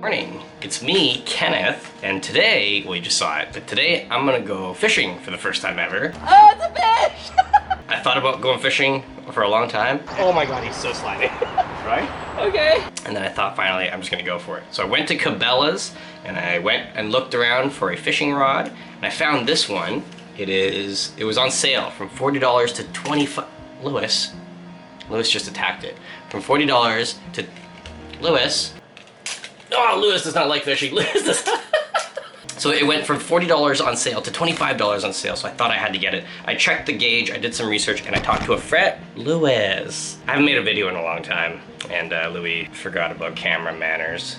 Morning, it's me, Kenneth, and today, well you just saw it, but today I'm gonna go fishing for the first time ever. Oh, it's a fish! I thought about going fishing for a long time. Oh my god, he's so slimy. Right? Okay. And then I thought finally I'm just gonna go for it. So I went to Cabela's and I went and looked around for a fishing rod and I found this one. It was on sale from $40 to $25. Lewis just attacked it. From $40 to Lewis. Oh, Lewis does not like fishing. Lewis does not. So it went from $40 on sale to $25 on sale, so I thought I had to get it. I checked the gauge, I did some research, and I talked to a friend, Lewis. I haven't made a video in a long time, and Louis forgot about camera manners.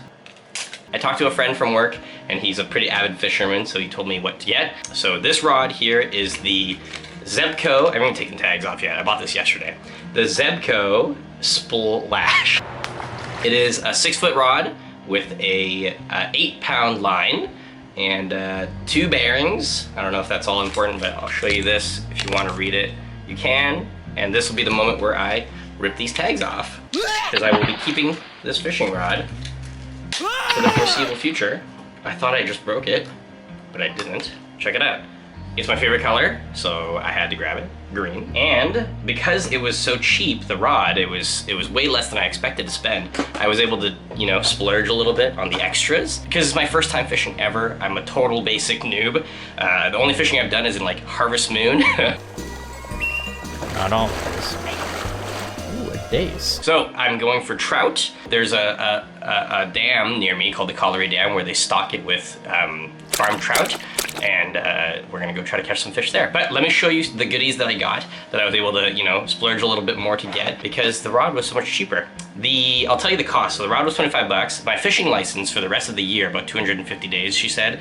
I talked to a friend from work, and he's a pretty avid fisherman, so he told me what to get. So this rod here is the Zebco, I haven't taken tags off yet, I bought this yesterday. The Zebco Splash. It is a 6-foot rod with a 8-pound line and 2 bearings. I don't know if that's all important, but I'll show you this. If you want to read it, you can. And this will be the moment where I rip these tags off, because I will be keeping this fishing rod for the foreseeable future. I thought I just broke it, but I didn't. Check it out. It's my favorite color, so I had to grab it, green. And because it was so cheap, the rod, it was way less than I expected to spend. I was able to, you know, splurge a little bit on the extras. Because it's my first time fishing ever. I'm a total basic noob. The only fishing I've done is in like Harvest Moon. Not always. Ooh, a daze. So I'm going for trout. There's a dam near me called the Colliery Dam where they stock it with farm trout. And we're gonna go try to catch some fish there. But let me show you the goodies that I got, that I was able to, you know, splurge a little bit more to get because the rod was so much cheaper. I'll tell you the cost. So the rod was 25 bucks. My fishing license for the rest of the year, about 250 days, she said,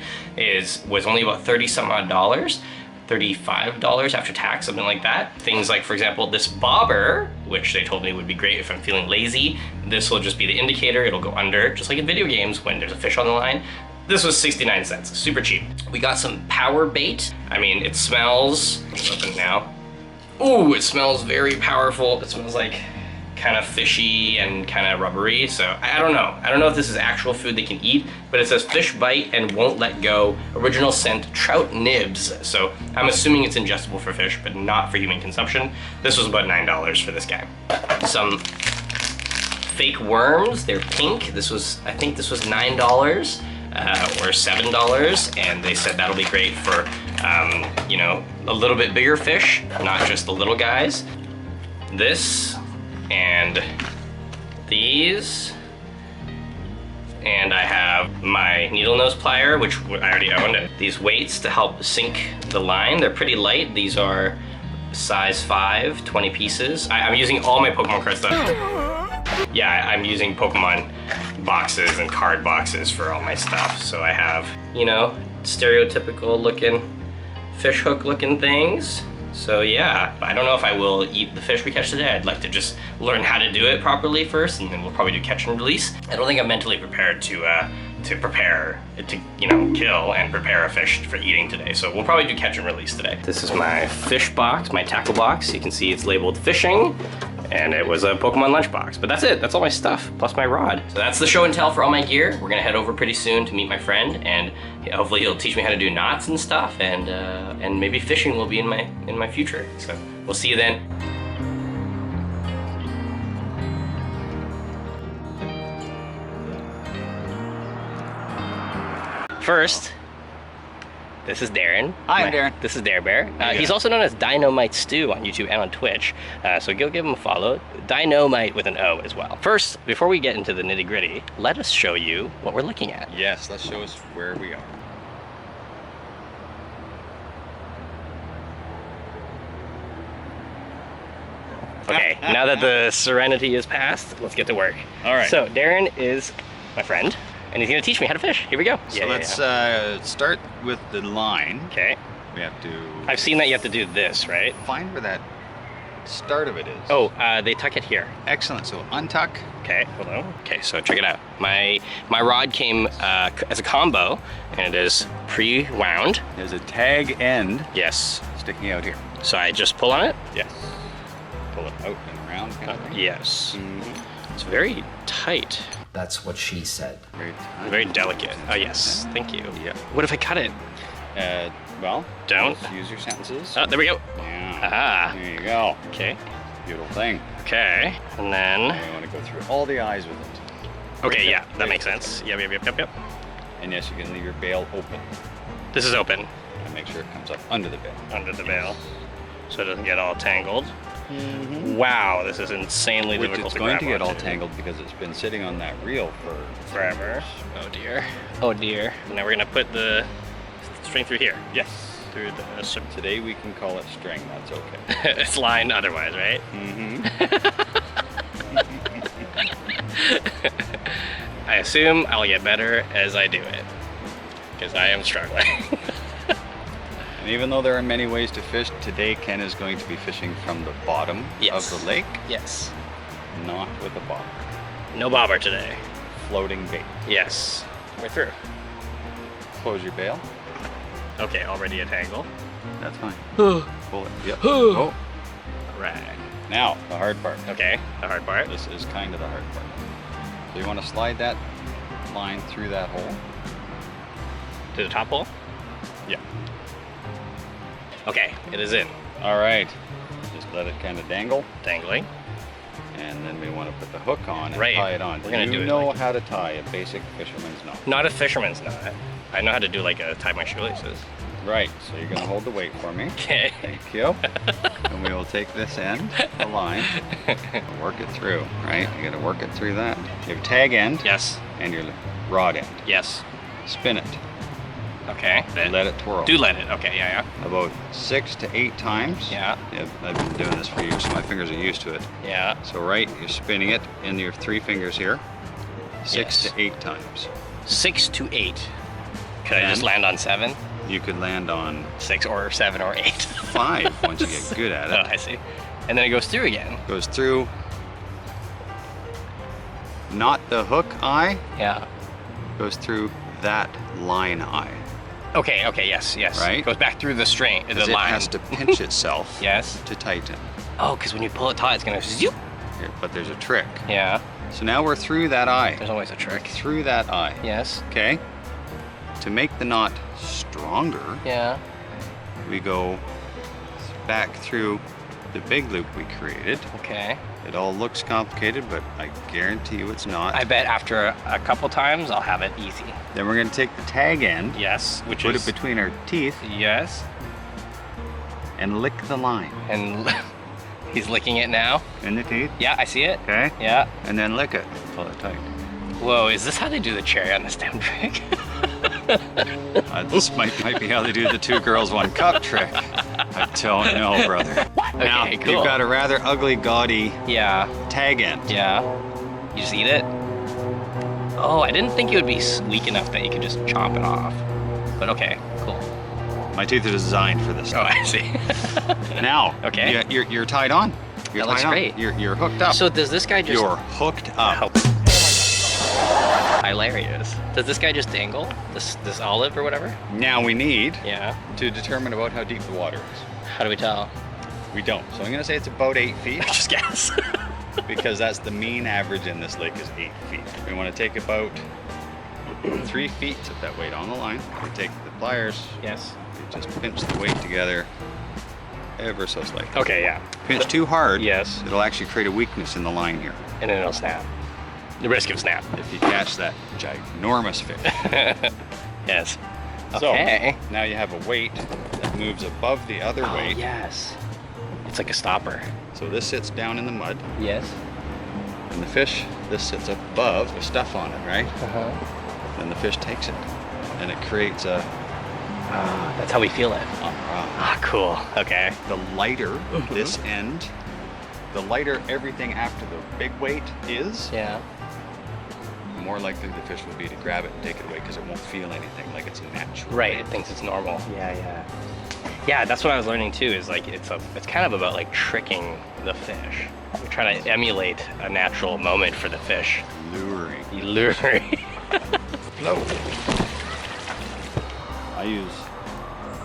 was only about 30 some odd dollars. $35 after tax, something like that. Things like, for example, this bobber, which they told me would be great if I'm feeling lazy. This will just be the indicator. It'll go under, just like in video games when there's a fish on the line. This was 69 cents, super cheap. We got some power bait. I mean, it smells, let's open it now. Ooh, it smells very powerful. It smells like kind of fishy and kind of rubbery. So I don't know. I don't know if this is actual food they can eat, but it says fish bite and won't let go. Original scent trout nibs. So I'm assuming it's ingestible for fish, but not for human consumption. This was about $9 for this guy. Some fake worms, they're pink. I think this was $9. Or $7, and they said that'll be great for, you know, a little bit bigger fish, not just the little guys. This, and these, and I have my needle nose plier, which I already owned. These weights to help sink the line, they're pretty light. These are size 5, 20 pieces. I'm using all my Pokemon card stuff. Yeah, I'm using Pokemon boxes and card boxes for all my stuff. So I have, you know, stereotypical looking fish hook looking things. So yeah, I don't know if I will eat the fish we catch today. I'd like to just learn how to do it properly first, and then we'll probably do catch and release. I don't think I'm mentally prepared to prepare it to, you know, kill and prepare a fish for eating today. So we'll probably do catch and release today. This is my fish box, my tackle box. You can see it's labeled fishing, and it was a Pokemon lunchbox. But that's it, that's all my stuff, plus my rod. So that's the show and tell for all my gear. We're gonna head over pretty soon to meet my friend, and hopefully he'll teach me how to do knots and stuff, and maybe fishing will be in my future. So we'll see you then. First, this is Darren. Hi, I'm Darren. This is Dare Bear. He's also known as Dynomite Stew on YouTube and on Twitch, so go give him a follow. Dynomite with an O as well. First, before we get into the nitty gritty, let us show you what we're looking at. Yes, let's show us where we are. Okay, now that the serenity is past, let's get to work. All right. So Darren is my friend, and he's gonna teach me how to fish. Here we go. So let's start with the line. Okay. We have to... I've seen that you have to do this, right? Find where that start of it is. Oh, they tuck it here. Excellent, so untuck. Okay, hold on. Okay, so check it out. My rod came as a combo, and it is pre-wound. There's a tag end Yes. sticking out here. So I just pull on it? Yes. Pull it out and around kind of thing. Yes. Mm-hmm. It's very tight. That's what she said. Very tiny. Very delicate. Oh, yes. Thank you. Yeah. What if I cut it? Well, Don't. just use your sentences. Oh, there we go. Yeah. Ah. There you go. Okay. Beautiful thing. Okay. And then. Now you want to go through all the eyes with it. Okay, Right yeah, there. that Right makes there. sense. Yep. And yes, you can leave your bail open This is open and make sure it comes up under the bail. under the veil, so it doesn't get all tangled. Wow, this is insanely Which difficult it's to going grab to get all onto. tangled because it's been sitting on that reel for Forever. Oh dear. Oh dear. Now we're gonna put the string through here. Yes. Through the. Today we can call it string. That's okay. It's lined otherwise, right? I assume I'll get better as I do it, because I am struggling. And even though there are many ways to fish, today Ken is going to be fishing from the bottom Yes. of the lake, Yes. not with a bobber. No bobber today. Floating bait. Yes. We're through. Close your bail. Okay, already a tangle. That's fine. Right. Pull it. Yep. Oh. Now, the hard part. Okay, the hard part. This is kind of the hard part. So you want to slide that line through that hole. To the top hole? Yeah. Okay, it is in. All right. Just let it kind of dangle, Dangling. and then we want to put the hook on and Right. tie it on. We're gonna do You it know like- how to tie a basic fisherman's knot. Not a fisherman's knot. I know how to do like a tie my shoelaces. Right. So you're going to hold the weight for me. Okay. Thank you. And we will take this end, the line, and work it through, right? You got to work it through that. You have tag end Yes. and your rod end. Yes. Spin it. Okay. Let it twirl. Do let it. Okay, yeah. About 6 to 8 times. Yeah. I've been doing this for years, so my fingers are used to it. Yeah. So right, you're spinning it in your 3 fingers here. 6 Yes. to 8 times. 6 to 8. Could I And- just land on 7? You could land on 6 or 7 or 8. 5 once you get good at Oh, it. I see. And then it goes through again. Goes through, not the hook eye, Yeah. goes through that line eye. Okay, yes. Right. Goes back through the string, the 'Cause it line. has to pinch itself Yes. to tighten. Oh, because when you pull it taut, it's gonna zoop. Here, but there's a trick. Yeah. So now we're through that eye. There's always a trick. Through that eye. Yes. Okay? To make the knot stronger, Yeah. we go back through the big loop we created. Okay. It all looks complicated, but I guarantee you it's not. I bet after a couple times, I'll have it easy. Then we're gonna take the tag end, Yes. Which put is it between our teeth, Yes. and lick the line And he's licking it now. in the teeth, Yeah, I see it. okay? Yeah. And then lick it. Pull it tight. Whoa, is this how they do the cherry on the stem trick? This might be how they do the 2 girls, 1 cup trick. I don't know, brother. Now, Okay, cool. you've got a rather ugly, gaudy Yeah. tag end. Yeah. You just eat it? Oh, I didn't think it would be weak enough that you could just chop it off. But okay, cool. My teeth are designed for this. Oh, I see. Now, Okay. you're tied on. You're That looks tied on. great. You're hooked up. So does this guy just... You're hooked up. Oh. Hilarious. Does this guy just dangle? This olive or whatever? Now we need Yeah. to determine about how deep the water is. How do we tell? We don't. So I'm gonna say it's about 8 feet Just guess. because that's the mean average in this lake is 8 feet. We want to take about 3 feet, put that weight on the line. We take the pliers, Yes. we just pinch the weight together ever so slightly. Okay, yeah. Pinch too hard, Yes. it'll actually create a weakness in the line here. And then it'll snap. The risk of snap. If you catch that ginormous fish. Yes. So, Okay. now you have a weight that moves above the other Oh, weight. yes. It's like a stopper. So this sits down in the mud, Yes. and the fish, this sits above with stuff on it, right? Uh-huh. Then the fish takes it, and it creates a That's how we feel it. ah. Ah, cool. Okay. The lighter this end, the lighter everything after the big weight is, Yeah. the more likely the fish will be to grab it and take it away because it won't feel anything like it's natural. Right. It thinks it's normal. Yeah, yeah. Yeah, that's what I was learning too. Is like it's kind of about like tricking the fish. You're trying to emulate a natural moment for the fish. Luring. You luring. I use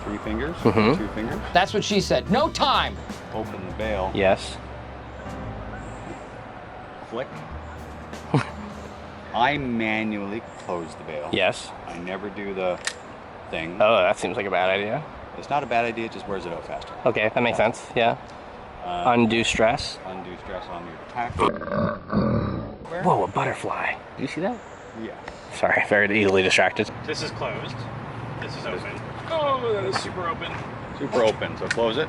3 fingers, Mhm. 2 fingers. That's what she said. No time. Open the bail, Yes. flick, I manually close the bail. Yes. I never do the thing. Oh, that seems like a bad idea. It's not a bad idea, it just wears it out faster. Okay, that makes sense. Yeah. Undue stress. Undue stress on your tack. Whoa, a butterfly. Do you see that? Yeah. Sorry, very easily distracted. This is closed. This is open. Oh, that is super open. Super open, so close it.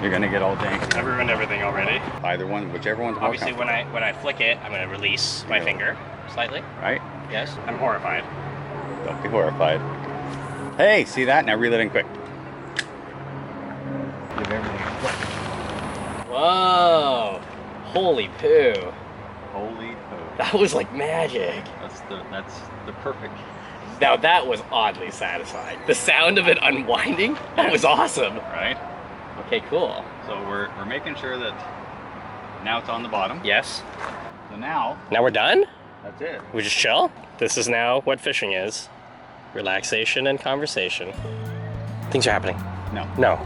You're gonna get all janky. I've ruined everything already. Either one, whichever one's more Obviously, when I flick it, I'm gonna release my finger slightly. Right? Yes. I'm horrified. Don't be horrified. Hey, see that? Now reel it in quick. Give everything a flick. Whoa! Holy poo! Holy poo. That was like magic. That's the perfect. Now that was oddly satisfying. The sound of it unwinding, that was awesome. Right? Okay, cool. So we're making sure that now it's on the bottom. Yes. So now Now we're done? that's it. We just chill? This is now what fishing is. Relaxation and conversation. Things are happening. No. No.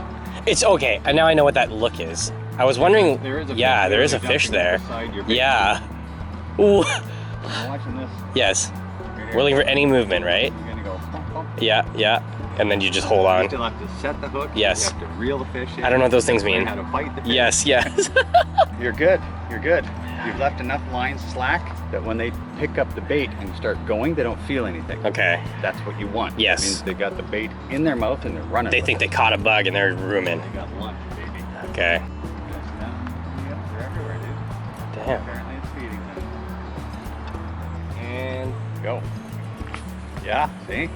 It's okay, and now I know what that look is. I was wondering, There is a yeah, fish there is a jumping fish there. beside your bait. Yeah. Ooh. I'm watching this. Yes. Right here. We're looking for any movement, right? You're gonna go bump, bump. Yeah, yeah. And then you just hold You on. still have to set the hook. Yes. You have to reel the fish in. I don't know what those things Learn mean. how to fight the fish. Yes, yes. You're good. You're good. You've left enough lines slack that when they pick up the bait and start going, they don't feel anything. Okay. That's what you want. Yes. It means they got the bait in their mouth and they're running. They with think it. they caught a bug and they're rooming. They got lunch, baby. Okay. Yep, they're everywhere, dude. Damn. Apparently it's feeding them. And Go. Yeah, see?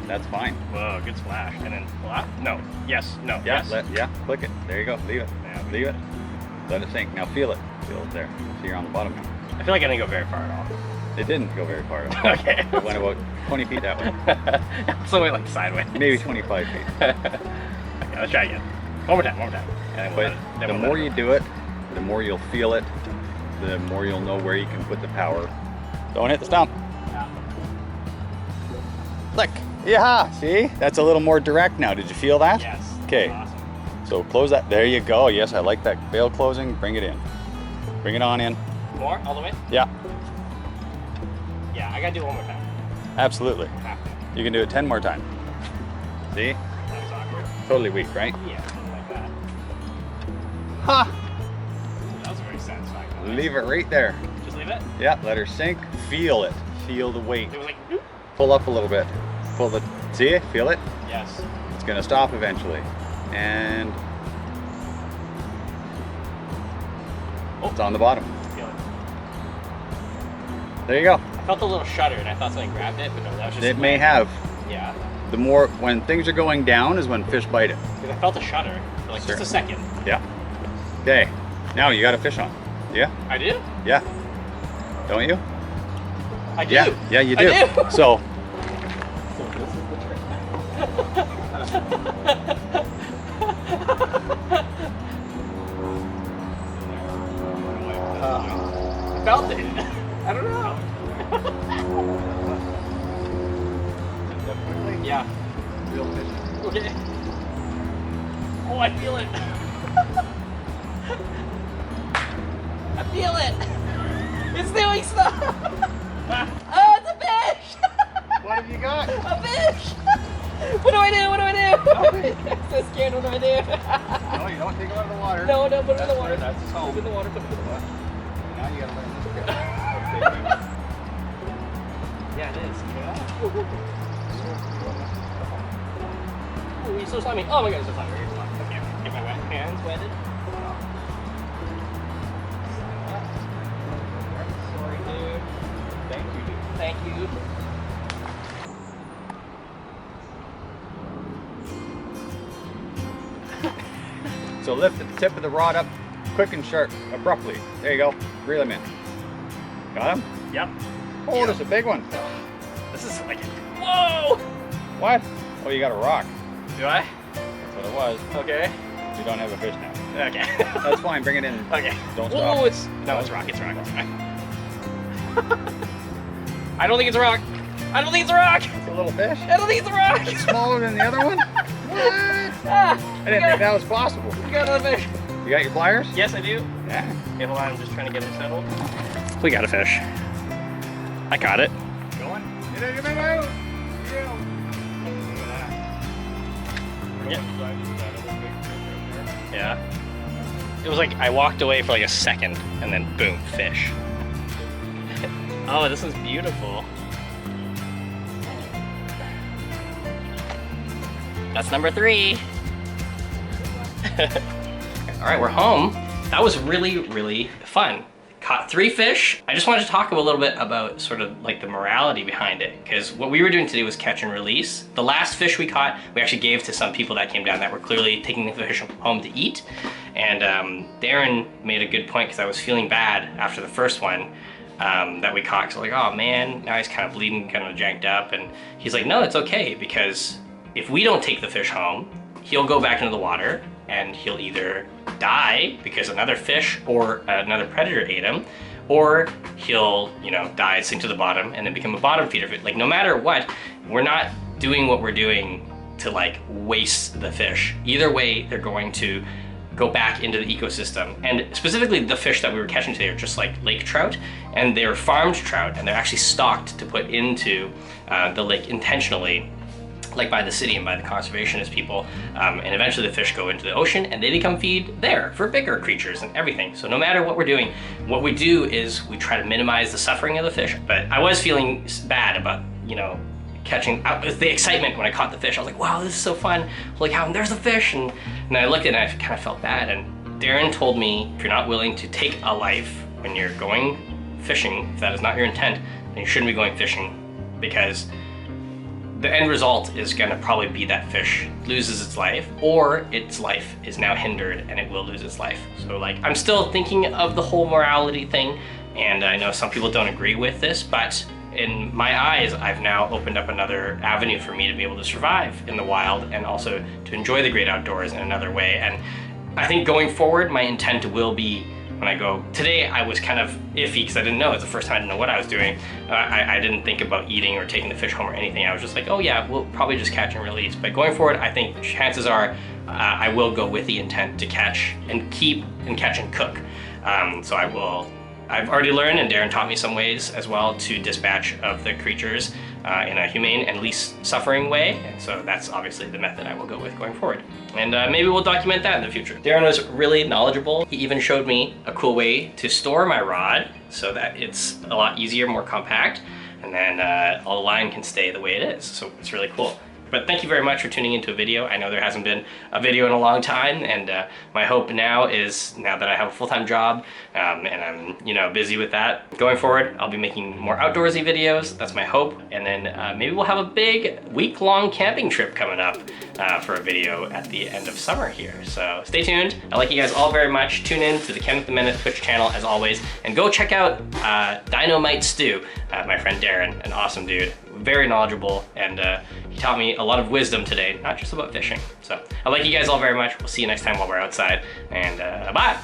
That's fine. Whoa, good splash. And then flop? No. Yes. No. Yeah, Yes. click it. There you go. Leave it. Yeah. Leave it. Let it sink. Now feel it. Feel it there. See, you're on the bottom now. I feel like I didn't go very far at all. It didn't go very far. Okay. It went about 20 feet that way. So it went like sideways. Maybe 25 feet. Okay, let's try again. One more time. And then we'll But let it- then the we'll more let you do it, the more you'll feel it, the more you'll know where you can put the power. Don't hit the stump. Look. Yeah, see? That's a little more direct now. Did you feel that? Yes. Okay. Awesome. So close that. There you go. Yes, I like that bail closing. Bring it in. Bring it on in. More? All the way? Yeah, Yeah, I gotta do it one more time. absolutely. Have to. You can do it 10 more times. See? That was awkward. Totally weak, right? Yeah, something like that. Ha! That was very satisfying. Leave it right there. Just leave it? Yeah, let her sink. Feel it. Feel the weight. It was like, "Oop." Pull up a little bit. Pull the. See it? Feel it? Yes. It's gonna stop eventually. And it's on the bottom. Feel it. There you go. I felt a little shudder and I thought something grabbed it, but no, that was just. It may have. Yeah. The more, when things are going down is when fish bite it. Because I felt a shudder for like Sure. just a second. Yeah. Okay. Now you got a fish on. Yeah? I do? Yeah. Don't you? I do. Yeah. Yeah, you do. I do. So. I felt it. I don't know. Yeah. Real fish. Okay. Oh, I feel it. I feel it. It's doing stuff. Oh, it's a fish. What have you got? A fish. What do I do? What do I do? I'm so scared. What do I do? No, you don't take it out of the water. No, no, put it in the water. That's Put it in the water. Put it in the water. Now you gotta learn this trick. Yeah, it is. Oh, he's so slimy. Oh my god, he's so slimy. He's so slimy. Okay, get my wet hands wetted. Sorry, dude. Thank you, dude. Thank you. So lift the tip of the rod up quick and sharp, abruptly. There you go. Reel him in. Got him? Yep. Oh, there's a big one. This is like, whoa! What? Oh, you got a rock. Do I? That's what it was. Okay. You don't have a fish now. Okay. That's fine. Bring it in. Okay. Don't stop. Oh, it's no, it's rock. It's rock. It's rock. I don't think it's a rock. I don't think it's a rock. It's a little fish. I don't think it's a rock. It's smaller than the other one. What? Ah, I didn't think that was possible. we got another fish. You got your pliers? Yes, I do. Yeah. Okay, hold on. I'm just trying to get it settled. we got a fish. I caught it. Going? Yeah. It was like I walked away for like a second and then boom, fish. Oh, this is beautiful. That's number 3. All right, we're home. That was really, really fun. Caught 3 fish. I just wanted to talk a little bit about sort of like the morality behind it, because what we were doing today was catch and release. The last fish we caught, we actually gave to some people that came down that were clearly taking the fish home to eat. And Darren made a good point, because I was feeling bad after the first one that we caught. So like, oh man, now he's kind of bleeding, kind of janked up. And he's like, no, it's okay, because if we don't take the fish home, he'll go back into the water and he'll either die because another fish or another predator ate him, or he'll, you know, die, sink to the bottom, and then become a bottom feeder. Like, no matter what, we're not doing what we're doing to like waste the fish. Either way, they're going to go back into the ecosystem. And specifically the fish that we were catching today are just like lake trout, and they're farmed trout, and they're actually stocked to put into the lake intentionally, like by the city and by the conservationist people, and eventually the fish go into the ocean and they become feed there for bigger creatures and everything. So no matter what we're doing, what we do is we try to minimize the suffering of the fish. But I was feeling bad about, you know, catching out the excitement when I caught the fish. I was like, wow, this is so fun. Look how there's a fish. And I looked at it and I kind of felt bad. And Darren told me, if you're not willing to take a life when you're going fishing, if that is not your intent, then you shouldn't be going fishing, because the end result is gonna probably be that fish loses its life, or its life is now hindered and it will lose its life. So like, I'm still thinking of the whole morality thing, and I know some people don't agree with this, but in my eyes, I've now opened up another avenue for me to be able to survive in the wild and also to enjoy the great outdoors in another way. And I think going forward, my intent will be, when I go, today I was kind of iffy because I didn't know, it's the first time I didn't know what I was doing. I didn't think about eating or taking the fish home or anything. I was just like, oh yeah, we'll probably just catch and release. But going forward, I think chances are I will go with the intent to catch and keep and catch and cook. So I've already learned, and Darren taught me some ways as well, to dispatch of the creatures in a humane and least suffering way. And so that's obviously the method I will go with going forward. And maybe we'll document that in the future. Darren was really knowledgeable. He even showed me a cool way to store my rod so that it's a lot easier, more compact, and then all the line can stay the way it is. So it's really cool. But thank you very much for tuning into a video. I know there hasn't been a video in a long time, and my hope now is, now that I have a full-time job and I'm, you know, busy with that, going forward, I'll be making more outdoorsy videos. That's my hope. And then maybe we'll have a big week-long camping trip coming up for a video at the end of summer here. So stay tuned. I like you guys all very much. Tune in to the Ken with the Minute Twitch channel as always, and go check out Dynomite Stew, my friend Darren, an awesome dude. Very knowledgeable, and he taught me a lot of wisdom today, not just about fishing. So I like you guys all very much. We'll see you next time while we're outside, and bye.